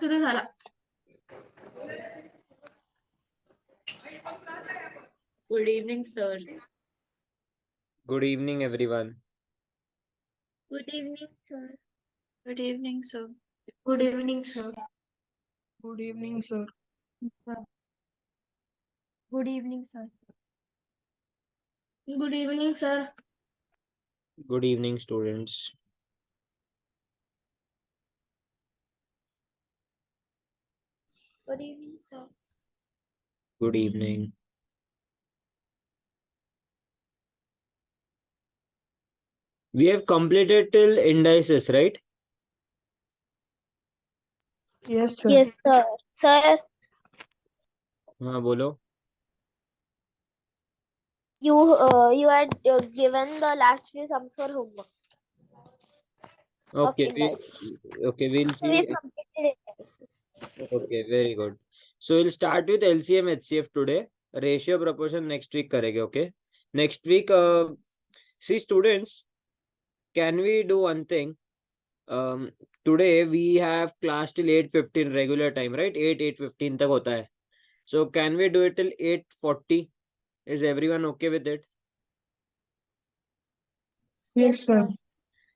सुरू झाला. Good evening, sir. Good evening, everyone. Good evening, sir. Good evening, sir. Good evening, sir. Good evening, sir. Good evening, sir. Good evening, sir. Good evening, students. Good evening, sir. Good evening. We have completed till indices, right? Yes, sir. Yes, sir. Sir, हाँ बोलो. you had given the last few sums for homework. Okay, Of indices. we'll So we see. completed indices. Okay, very good. So we'll start with LCM HCF today. Ratio proportion next week करेंगे. Okay. Next week, see students, can we do one thing? Today we have class till 8:15 regular time, right? 8:15 तक होता है. So can we do it till 8:40? Is everyone okay with it? Yes, sir.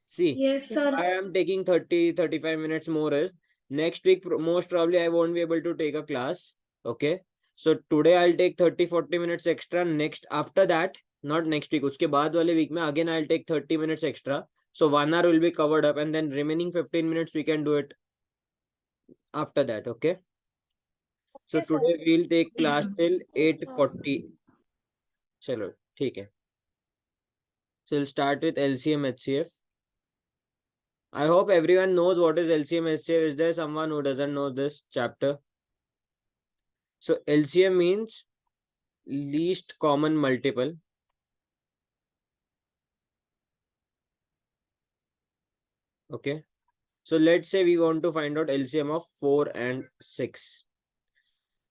See, Yes, sir. I am taking 30-35 minutes more is next week. Most probably I won't be able to take a class. Okay. So today I'll take 30-40 minutes extra. Next, after that, not next week, uske baad wale week mein again I'll take 30 minutes extra. So 1 hour will be covered up, and then remaining 15 minutes we can do it after that. Okay. So Okay, sir. today we'll take Yes, class sir. till 8:40. Chalo, ठीक है. So we'll start with LCM HCF. I hope everyone knows what is LCM HCF. Is there someone who doesn't know this chapter? So LCM means least common multiple. Okay. So let's say we want to find out LCM of 4 and 6.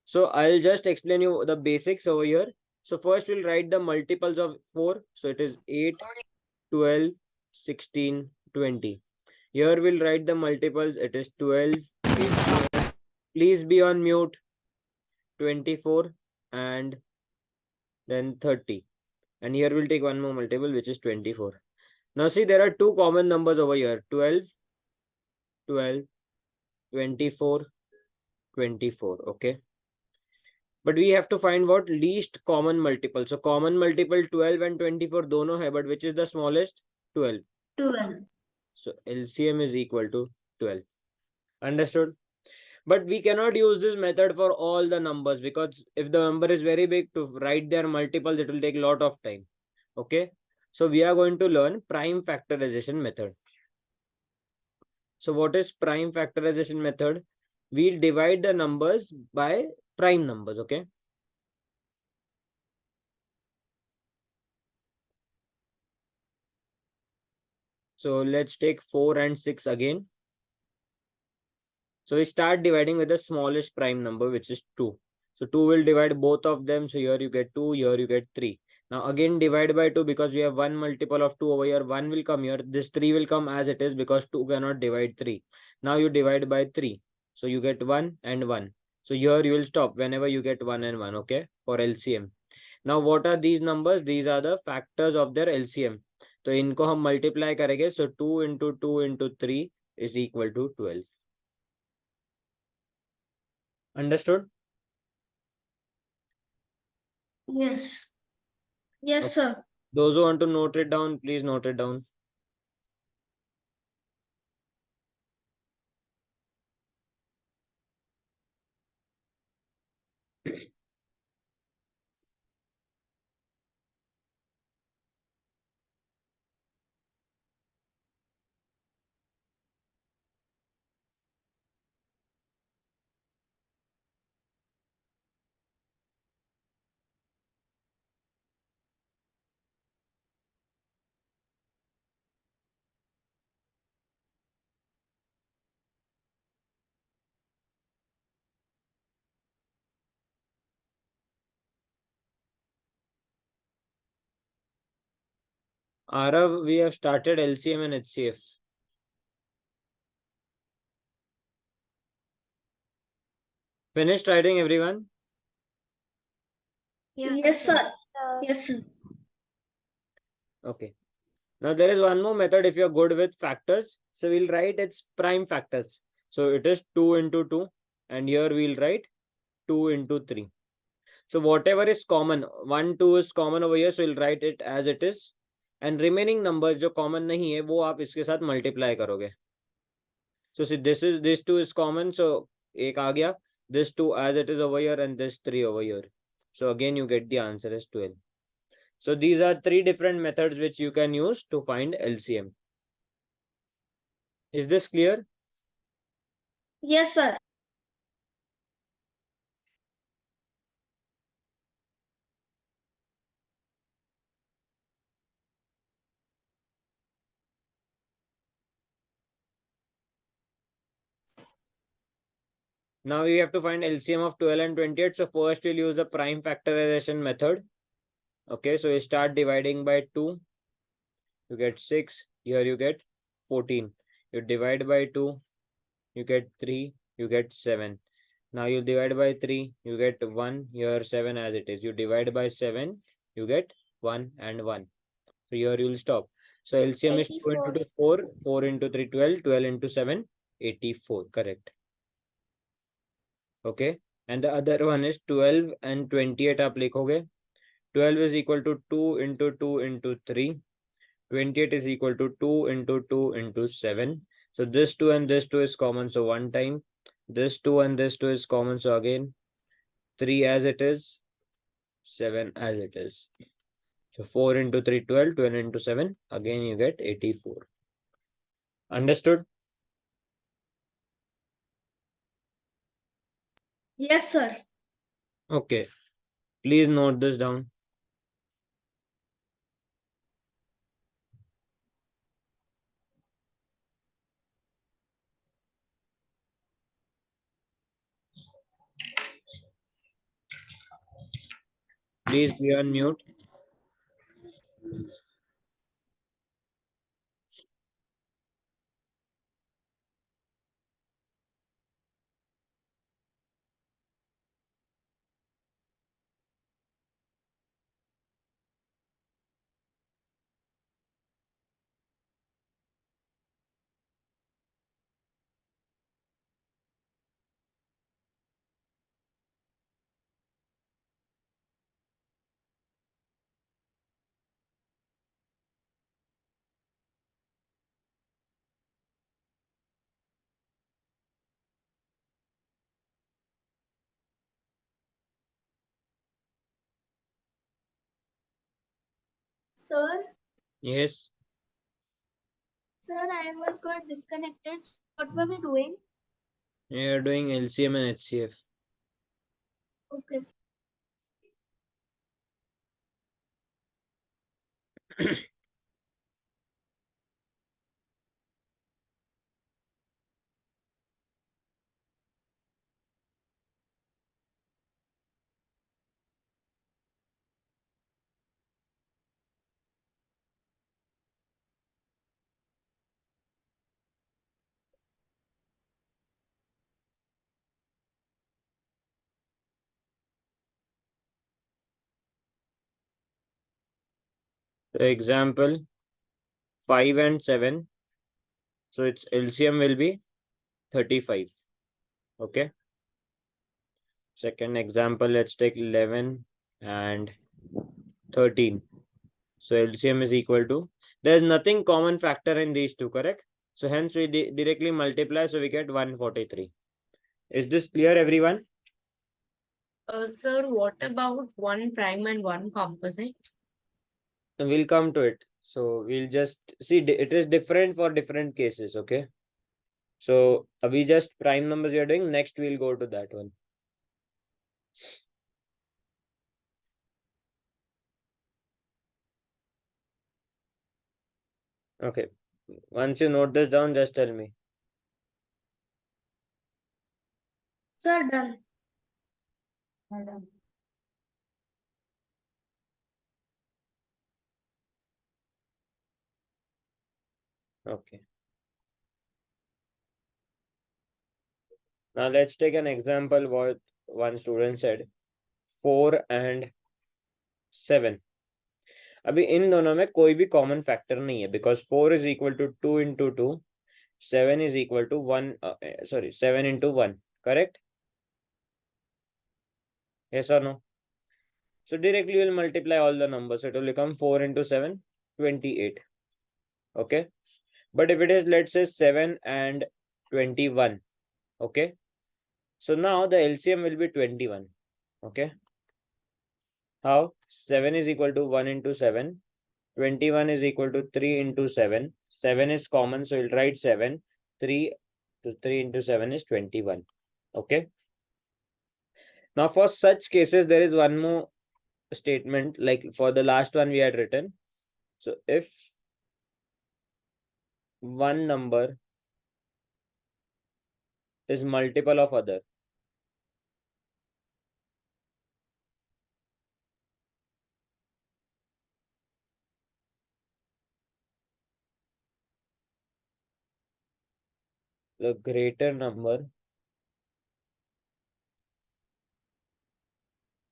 So I'll just explain you the basics over here. So first we'll write the multiples of 4. So it is 8, 12, 16, 20. Here we'll write the multiples. It is 12. Please be on mute. 24 and then 30. And here we'll take one more multiple, which is 24. Now see, there are two common numbers over here. 12, 12, 24, 24. Okay. But we have to find what least common multiple. So common multiple 12 and 24 dono hai, but which is the smallest? 12. 12. So LCM is equal to 12. Understood? But we cannot use this method for all the numbers, because if the number is very big, to write their multiples, it will take a lot of time. Okay. So we are going to learn prime factorization method. So what is prime factorization method? We'll divide the numbers by prime numbers. Okay. So let's take 4 and 6 again. So we start dividing with the smallest prime number, which is 2. So 2 will divide both of them. So here you get 2, here you get 3. Now again divide by 2, because we have one multiple of 2 over here. 1 will come here. This 3 will come as it is, because 2 cannot divide 3. Now you divide by 3. So you get 1 and 1. So here you will stop whenever you get 1 and 1. Okay. For LCM. Now what are these numbers? These are the factors of their LCM. तो इनको हम multiply करेंगे. So 2 into 2 into 3 is equal to 12. Understood? Yes. Yes, Okay. sir. Those who want to note it down, please note it down. Arav, we have started LCM and HCF. Finished writing, everyone? Yes, sir. Yes, sir. Okay. Now there is one more method if you're good with factors. So we'll write its prime factors. So it is 2 into 2 and here we'll write 2 into 3. So whatever is common, 1, 2 is common over here. So we'll write it as it is. And remaining numbers जो common नहीं है वो आप इसके साथ multiply करोगे. So see this 2 is common. So एक आ गया. This 2 as it is over here and this 3 over here. So again you get the answer as 12. So these are 3 different methods which you can use to find LCM. Is this clear? Yes, sir. Now we have to find LCM of 12 and 28. So first we'll use the prime factorization method. Okay, so you start dividing by 2. You get 6. Here you get 14. You divide by 2. You get 3. You get 7. Now you divide by 3. You get 1. Here 7 as it is. You divide by 7. You get 1 and 1. So here you will stop. So LCM is 2 into 2, 4. 4 into 3, 12. 12 into 7, 84. Correct. Okay. And the other one is 12 and 28 आप लिखोगे. 12 is equal to 2 into 2 into 3. 28 is equal to 2 into 2 into 7. So this 2 and this 2 is common. So one time. This 2 and this 2 is common. So again 3 as it is. 7 as it is. So 4 into 3, 12. 12 into 7. Again you get 84. Understood? Yes, sir. Okay. Please note this down. Please be on mute. Sir, Yes. I was got disconnected. What were we doing? You are doing LCM and HCF. Okay. So example 5 and 7. So its LCM will be 35. Okay. Second example, let's take 11 and 13. So LCM is equal to, there's nothing common factor in these two, correct? So hence we directly multiply, so we get 143. Is this clear, everyone? Sir, what about one prime and one composite? We'll come to it. So we'll just see it is different for different cases, okay? So we just prime numbers we are doing. Next we'll go to that one. Okay. Once you note this down, just tell me. Sir, done. Okay. Now let's take an example one student said 4 and 7. अभी इन दोनों में कोई भी common factor नहीं है because 4 is equal to 2 into 2, 7 is equal to 1, 7 into 1, correct? Yes or no? So directly we'll multiply all the numbers. So it will become 4 into 7, 28. Okay. But if it is, let's say, 7 and 21. Okay. So now the LCM will be 21. Okay. How? 7 is equal to 1 into 7. 21 is equal to 3 into 7. 7 is common, so we'll write 7. 3, so 3 into 7 is 21. Okay. Now for such cases, there is one more statement like for the last one we had written. So if one number is multiple of other, the greater number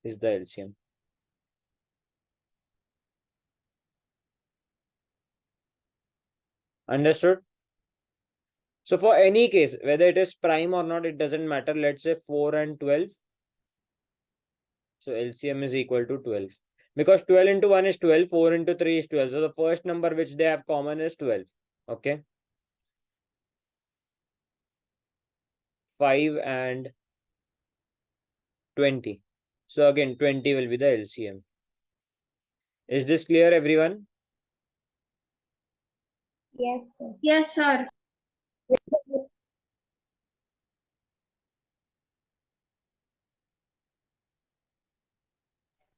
is the LCM. Understood? So for any case, whether it is prime or not, it doesn't matter. Let's say 4 and 12. So LCM is equal to 12. Because 12 into 1 is 12, 4 into 3 is 12. So the first number which they have common is 12. Okay. 5 and 20. So again, 20 will be the LCM. Is this clear, everyone? Yes, sir. Yes, sir.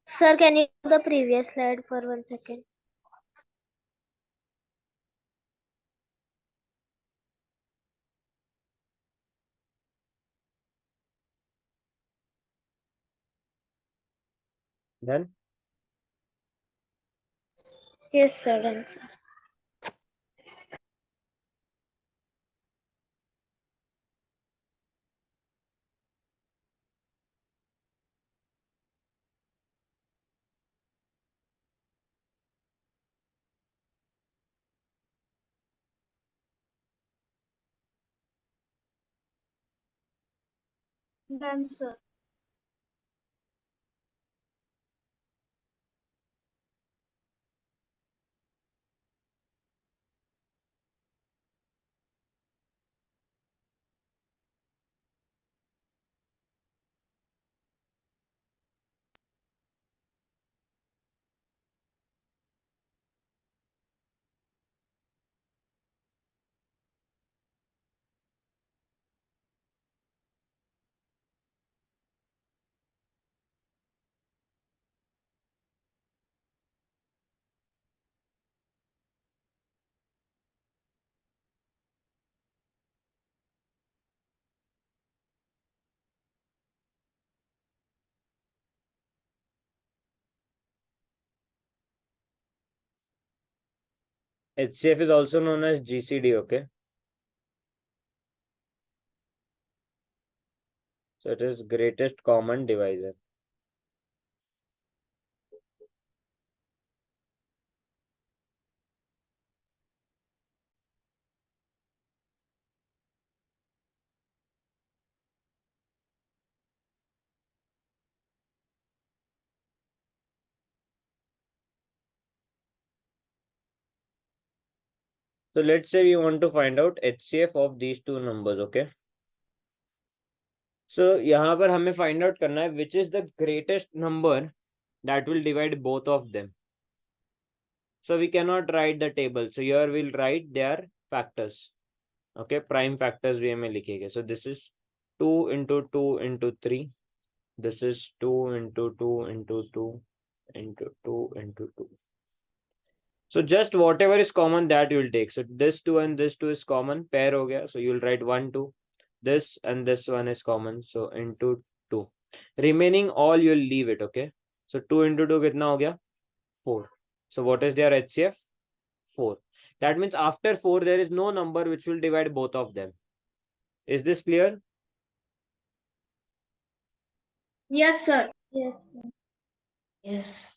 Sir, can you do the previous slide for 1 second? Done? Yes, sir. Done, sir. Done, sir. HCF is also known as GCD, okay? So it is greatest common divisor. So let's say we want to find out HCF of these two numbers, okay? So यहाँ पर हमें find out करना है which is the greatest number that will divide both of them. So we cannot write the table. So here we'll write their factors. Okay, prime factors we हमें लिखेंगे. So this is 2 into 2 into 3. This is 2 into 2 into 2 into 2 into 2. So just whatever is common that you will take. So this 2 and this 2 is common. Pair हो गया. So you will write 1, 2. This and this one is common. So into 2. Remaining all you will leave it. Okay. So 2 into 2 कितना हो गया? 4. So what is their HCF? 4. That means after 4 there is no number which will divide both of them. Is this clear? Yes, sir. Yes. Yes.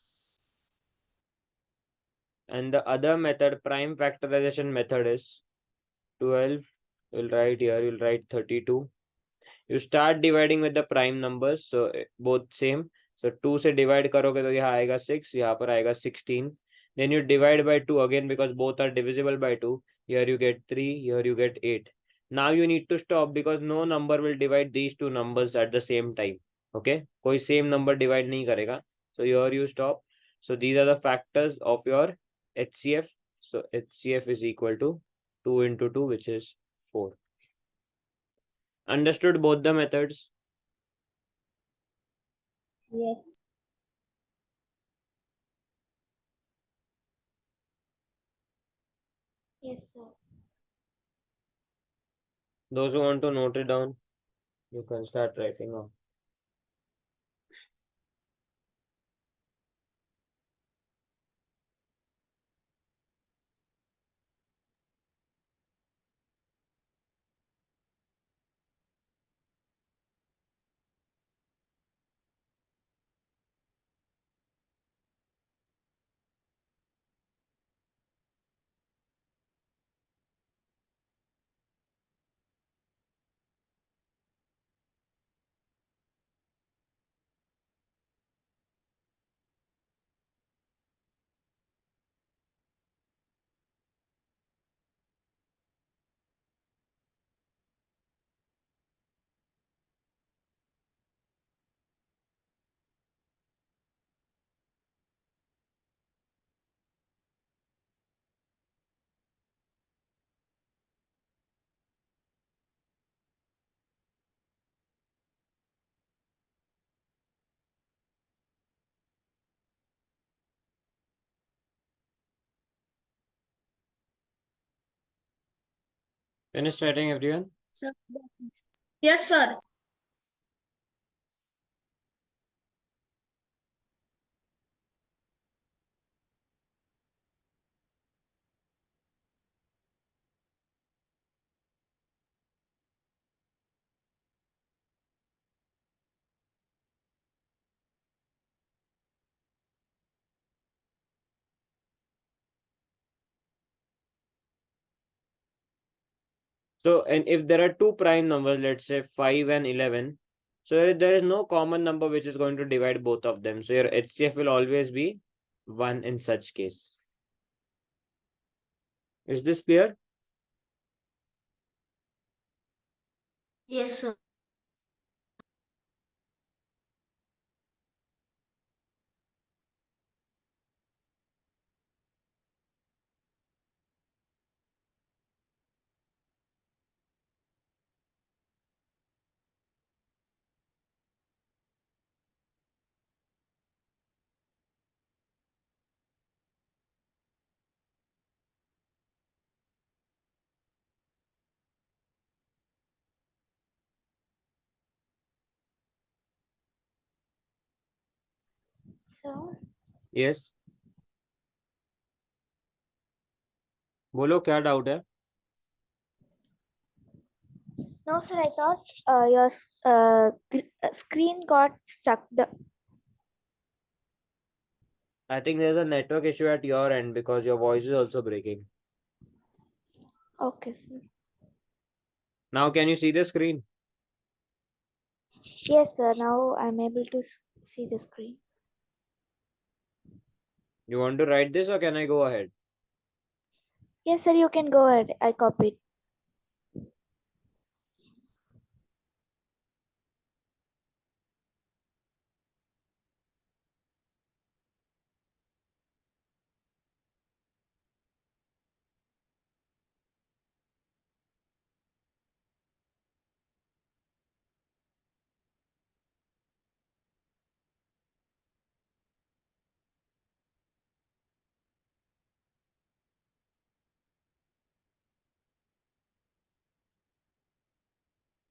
And the other method, prime factorization method, is 12. You'll write here, you'll write 32. You start dividing with the prime numbers, so both same. So 2 से divide करोगे तो यहाँ आएगा 6, यहाँ पर आएगा 16. Then you divide by 2 again because both are divisible by 2. Here you get 3, here you get 8. Now you need to stop because no number will divide these two numbers at the same time. Okay, कोई same number divide नहीं करेगा. So here you stop. So these are the factors of your HCF. So HCF is equal to 2 into 2, which is 4. Understood both the methods? Yes. Yes, sir. Those who want to note it down, you can start writing off. Finished writing, everyone? Yes, sir. So, and if there are two prime numbers, let's say 5 and 11, so there is no common number which is going to divide both of them. So your HCF will always be 1 in such case. Is this clear? Yes, sir. So, Yes. बोलो क्या doubt है? no, sir, I thought your screen got stuck. I think there's a network issue at your end because your voice is also breaking. Okay, sir. Now can you see the screen? Yes, sir. Now I'm able to see the screen. You want to write this or can I go ahead? Yes, sir. You can go ahead. I copied.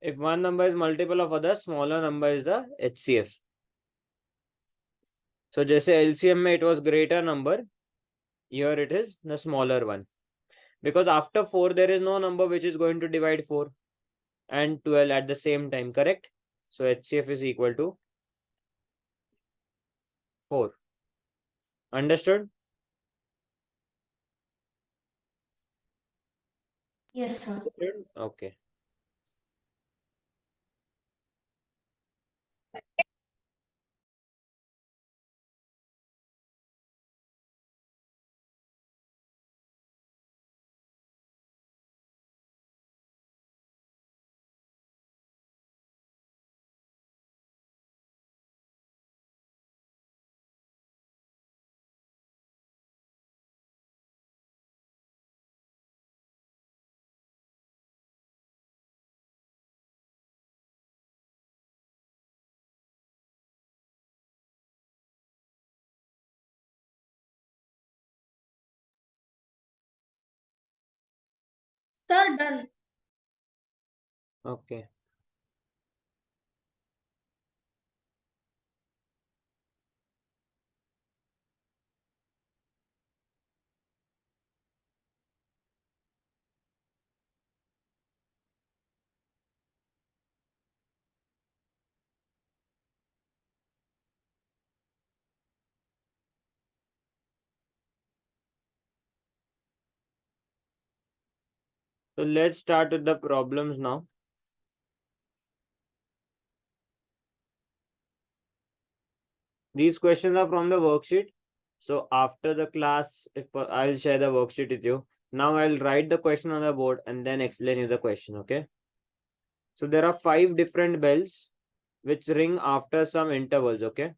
If one number is multiple of other, smaller number is the HCF. So जैसे LCM में it was greater number, here it is the smaller one. Because after 4 there is no number which is going to divide 4 and 12 at the same time, correct? So HCF is equal to 4. Understood? Yes, sir. Okay. Sir, done. Okay. So let's start with the problems now. These questions are from the worksheet. So after the class, if I'll share the worksheet with you. Now I'll write the question on the board and then explain you the question. Okay. So there are 5 different bells which ring after some intervals. Okay.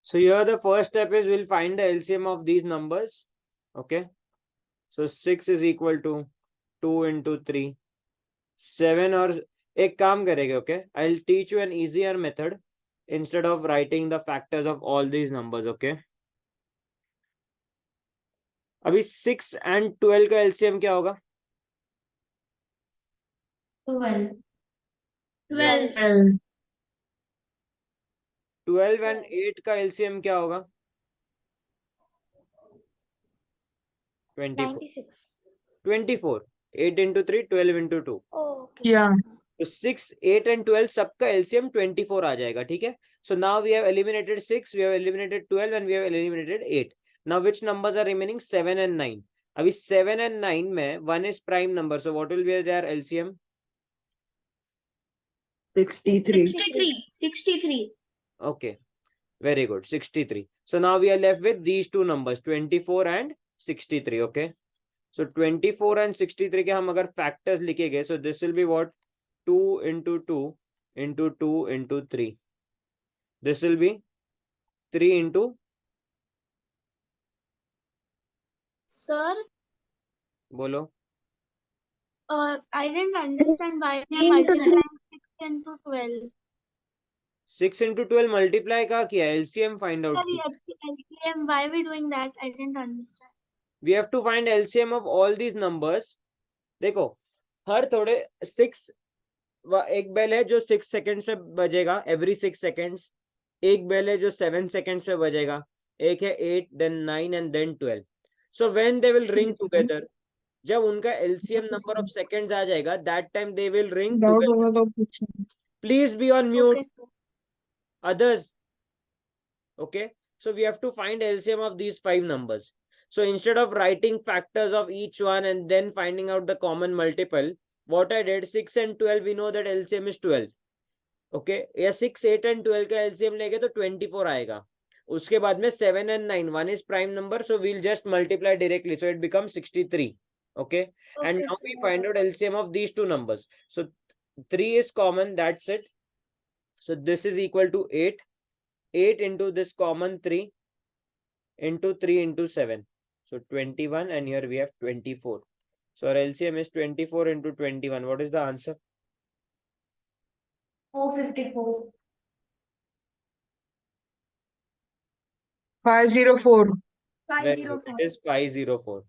So here the first step is we'll find the LCM of these numbers. Okay. So 6 is equal to 2 into 3. 7 और एक काम करेंगे. Okay. I'll teach you an easier method instead of writing the factors of all these numbers. Okay. अभी 6 and 12 का LCM क्या होगा? 12. 12. 12. 12 and 8 का LCM क्या होगा? 24. 96. 24. 8 into 3, 12 into 2. Oh, okay. Yeah. तो 6, 8 and 12 सबका LCM 24 आ जाएगा. ठीक है. So now we have eliminated 6, we have eliminated 12 and we have eliminated 8. Now which numbers are remaining? 7 and 9. अभी 7 and 9 में 1 is prime number. So what will be their LCM? 63. 63. 63. Okay. Very good. 63. So now we are left with these two numbers, 24 and 63. Okay. So 24 and 63 के हम अगर factors लिखेंगे, so this will be what? 2 into 2 into 2 into 3. This will be 3 into. Sir, बोलो. I didn't understand why we are Into multiplying 6 into 12. 6 into 12 multiply कहाँ किया? LCM find out Sorry, किया. LCM, why we doing that? I didn't understand. We have to find LCM of all these numbers. देखो, हर थोड़े 6 एक bell है जो 6 seconds में बजेगा एवरी 6 सेकेंड्स. एक बेल है जो 7 सेकेंड्स में बजेगा. एक है 8 then 9 and then 12. So when they will ring together, जब उनका LCM number of seconds आ जाएगा, that time they will ring Doubt together. होगा तो पूछना. Please be on mute. Okay, sir. Others. Okay. So we have to find LCM of these 5 numbers. So instead of writing factors of each one and then finding out the common multiple, what I did, 6 and 12, we know that LCM is 12. Okay. या 6, 8 and 12 का LCM लेंगे तो 24 आएगा. उसके बाद में 7 and 9, one is prime number, so we'll just multiply directly, so it becomes 63. Okay. And Okay, now sir. we find out LCM of these two numbers. So 3 is common, that's it. So this is equal to 8. 8 into this common 3 into 3 into 7. So 21, and here we have 24. So our LCM is 24 into 21. What is the answer? 454. 504. Very good. It is 504.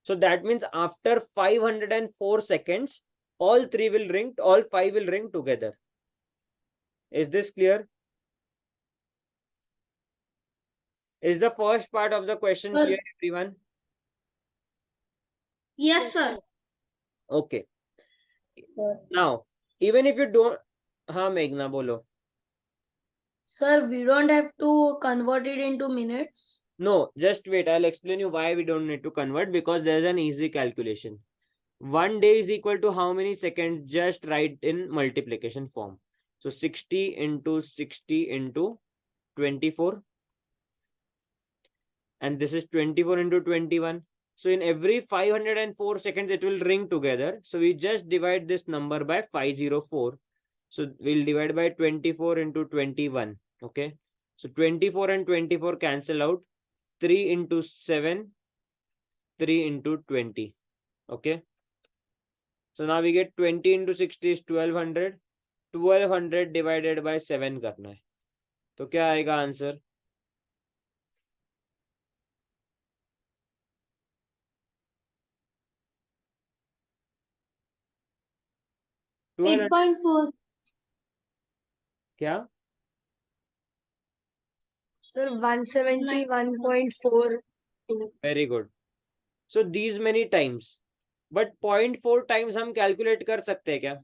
So that means after 504 seconds, all 3 will ring, all 5 will ring together. Is this clear? Is the first part of the question Sir. clear, everyone? Yes, sir. Okay. Sir. Now, even if you don't, हाँ मेघना बोलो. Sir, we don't have to convert it into minutes. No, just wait. I'll explain you why we don't need to convert, because there's an easy calculation. 1 day is equal to how many seconds? Just write in multiplication form. So 60 into 60 into 24. And this is 24 into 21. So in every 504 seconds, it will ring together. So we just divide this number by 504. So we'll divide by 24 into 21. Okay. So 24 and 24 cancel out. 3 into 7, 3 into 20. Okay. So now we get 20 into 60 is 1200. 1200 divided by 7 करना है. तो क्या आएगा answer? Twelve 8.4. क्या? Sir, 171.42. Very good. So these many times. But 0.4 times हम calculate कर सकते हैं क्या?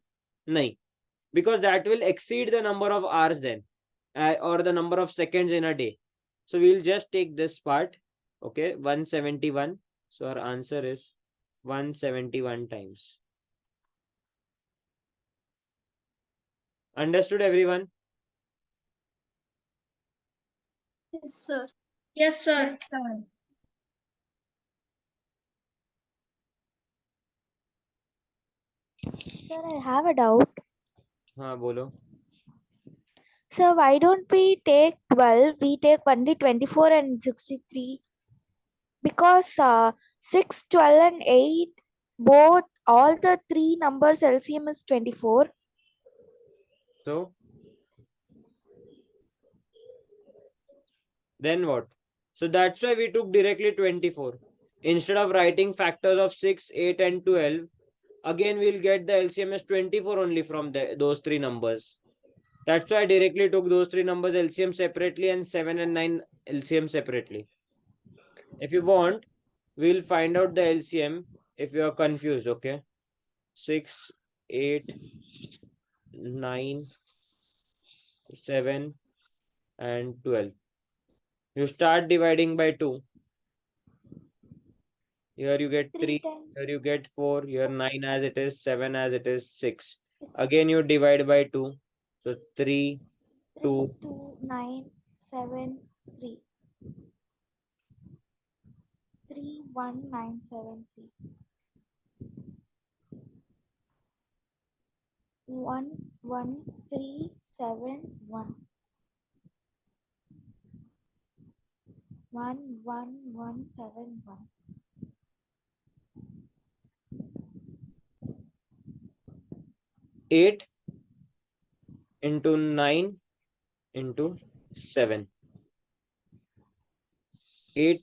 नहीं. Because that will exceed the number of hours then. Or the number of seconds in a day. So we'll just take this part. Okay. 171. So our answer is 171 times. Understood, everyone? Yes, sir. Yes, sir. Sir, I have a doubt. हाँ बोलो. Sir, why don't we take 12? We take only 24 and 63. Because 6, 12, and 8, both, all the three numbers LCM is 24. So then what? So that's why we took directly 24. Instead of writing factors of 6, 8, and 12, again we'll get the LCM as 24 only from those three numbers. That's why I directly took those three numbers LCM separately and 7 and 9 LCM separately. If you want, we'll find out the LCM if you are confused, okay? 6, 8, 9, 7, and 12. You start dividing by 2. Here you get 3, times. here you get 4, here 9 as it is, 7 as it is, 6. Again you divide by 2. So 3, 2. 2, 9, 7, 3. 3, 1, 9, 7, 3. 1, 1, 3, 7, 1. 1, 1, 1, 7, 1. Eight into 9 into 7. 8.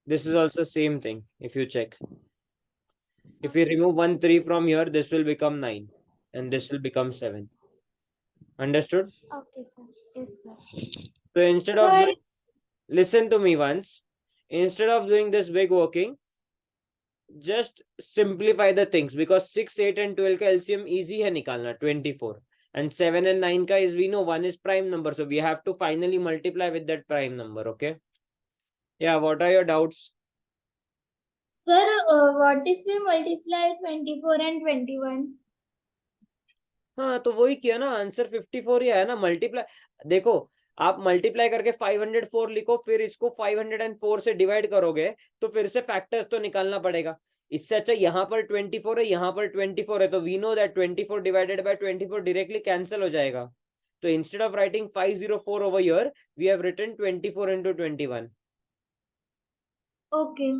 This is also same thing if you check. If we remove 1 3 from here, this will become 9 and this will become 7. Understood? Okay, sir. Yes, sir. So instead of listen to me once. Instead of doing this big working, just simplify the things, because 6, 8, and 12 का LCM easy है निकालना 24. And 7 and 9 का is, we know one is prime number, so we have to finally multiply with that prime number. Okay. Yeah, what are your doubts? Sir, what if we multiply 24 and 21? हाँ तो वही किया ना, answer 54 ही आया ना. Multiply देखो, आप multiply करके 504 लिखो, फिर इसको 504 से डिवाइड करोगे तो फिर से फैक्टर्स तो निकालना पड़ेगा. इससे अच्छा यहाँ पर 24 है, यहाँ पर 24 है, तो we know that 24 divided by 24 directly cancel हो जाएगा. तो instead of writing 504 over here, we have written 24 into 21. Okay.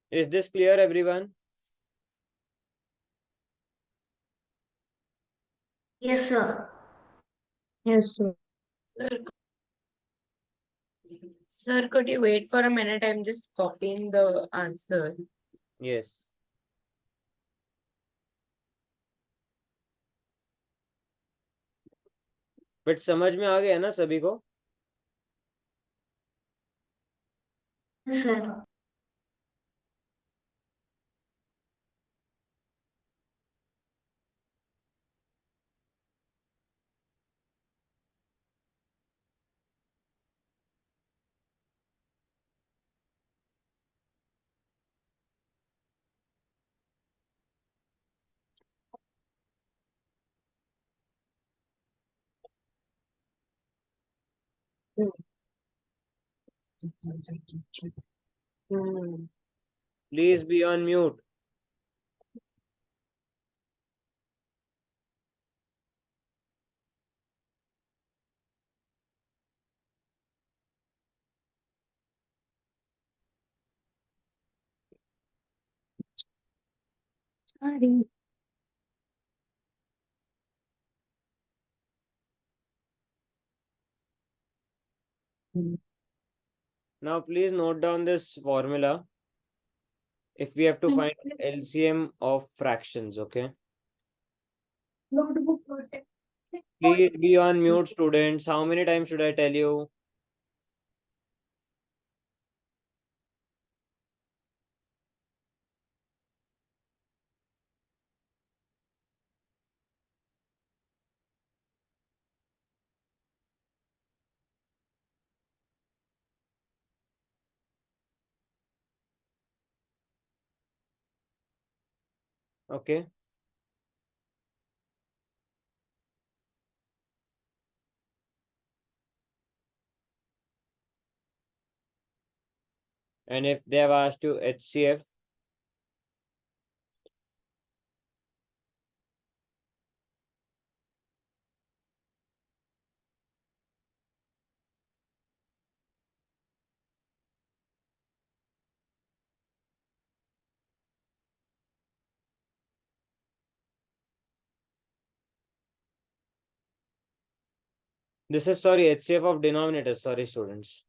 Is this clear, everyone? Yes, sir. Yes, sir. Sir, sir, could you wait for a minute? I'm just copying the answer. Yes. But समझ में आ गया ना सभी को? Yes, sir. Please be on mute. Sorry. Now please note down this formula if we have to find LCM of fractions, okay? Notebook. Please be on mute, students. How many times should I tell you? Okay. And if they have asked you HCF, this is sorry, HCF of denominators. Sorry, students.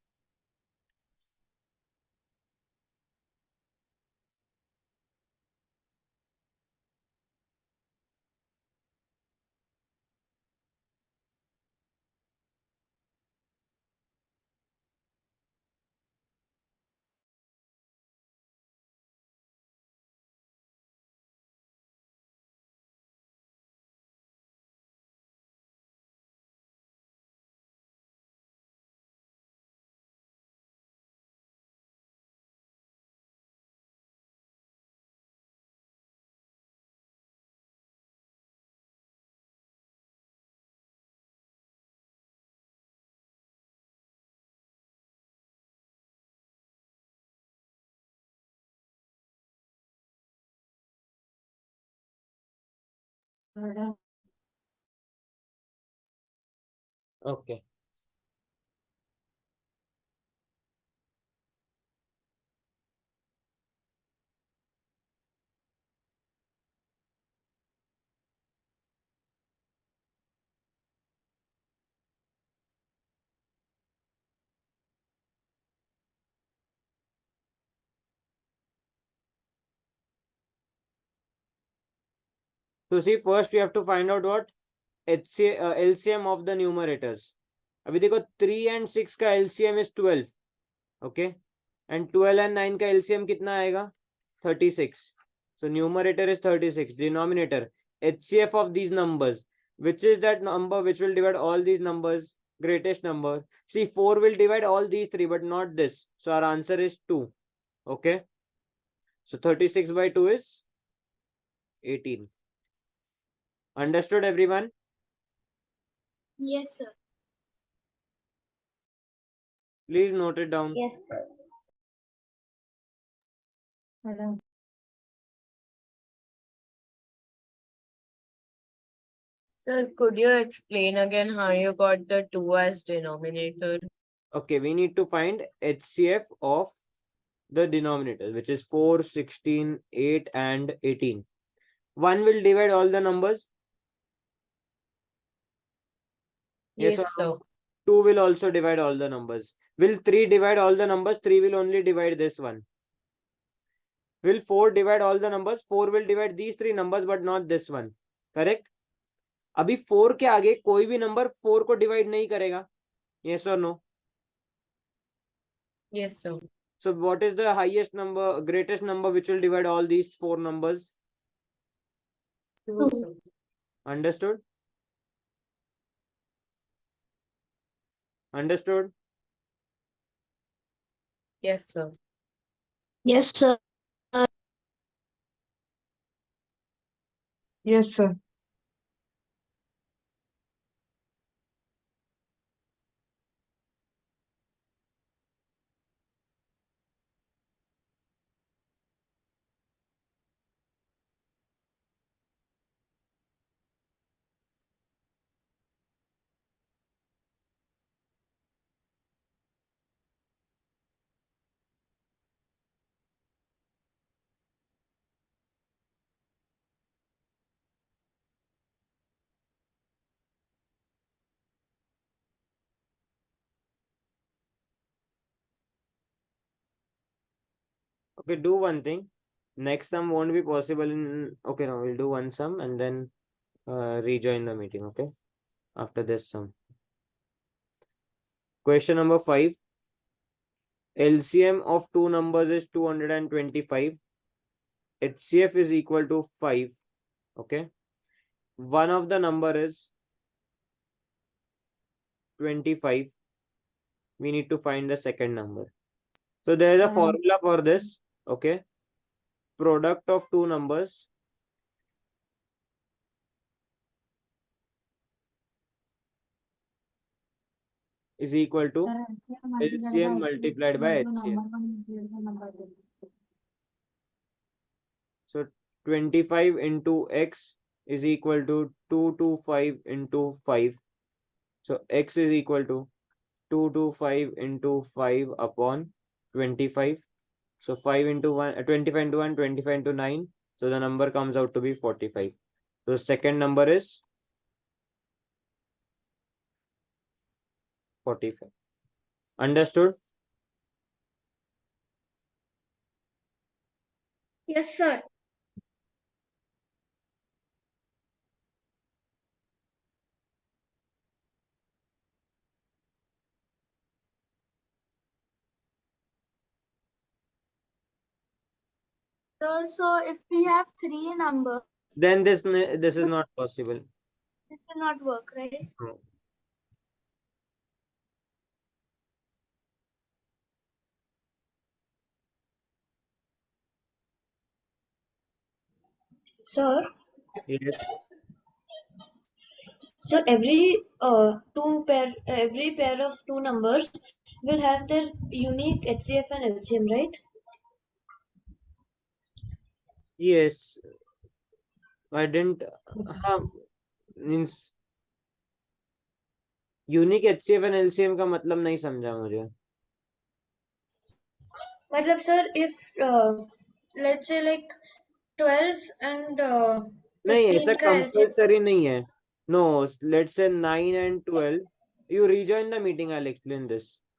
Okay. So see, first we have to find out what LCM of the numerators. अभी देखो 3 and 6 का LCM is 12. Okay. And 12 and 9 का LCM कितना आएगा? 36. So numerator is 36. Denominator, HCF of these numbers. Which is that number which will divide all these numbers? Greatest number. See, 4 will divide all these three, but not this. So our answer is 2. Okay. So 36 by 2 is 18. Understood, everyone? Yes, sir. Please note it down. Yes, sir. Hello. Sir, could you explain again how you got the 2 as denominator? Okay, we need to find HCF of the denominator, which is 4, 16, 8, and 18. 1 will divide all the numbers. Yes or Yes, no? sir. 2 will also divide all the numbers. Will 3 divide all the numbers? 3 will only divide this one. Will 4 divide all the numbers? 4 will divide these 3 numbers but not this one. Correct? अभी 4 के आगे कोई भी number 4 को divide नहीं करेगा. Yes or no? Yes, sir. So what is the highest number, greatest number which will divide all these 4 numbers? 2, sir. Understood? Understood? Yes, sir. Yes, sir. Yes, sir. Okay, do one thing. Next sum won't be possible in. Okay, no, we'll do one sum and then rejoin the meeting. Okay, after this sum. Question number 5. LCM of two numbers is 225. HCF is equal to 5. Okay. One of the number is 25. We need to find the second number. So there is a formula for this. Okay. Product of two numbers is equal to LCM multiplied by HCF. So 25 into X is equal to 225 into 5. So X is equal to 225 into 5 upon 25. So 5 into 1, 25 into 1, 25 into 9. So the number comes out to be 45. So the second number is 45. Understood? Yes, sir. Sir, so if we have three numbers, Then this is not possible. this will not work, right? No. Sir, Yes. so every pair of two numbers will have their unique HCF and LCM, right? Yes. I didn't. Means unique HCF and LCM का मतलब नहीं समझा मुझे. Matlab, sir, if let's say like 12 and नहीं, ऐसा 15 का LCM. Compulsory नहीं है. No, let's say 9 and 12. You rejoin the meeting, I'll explain this.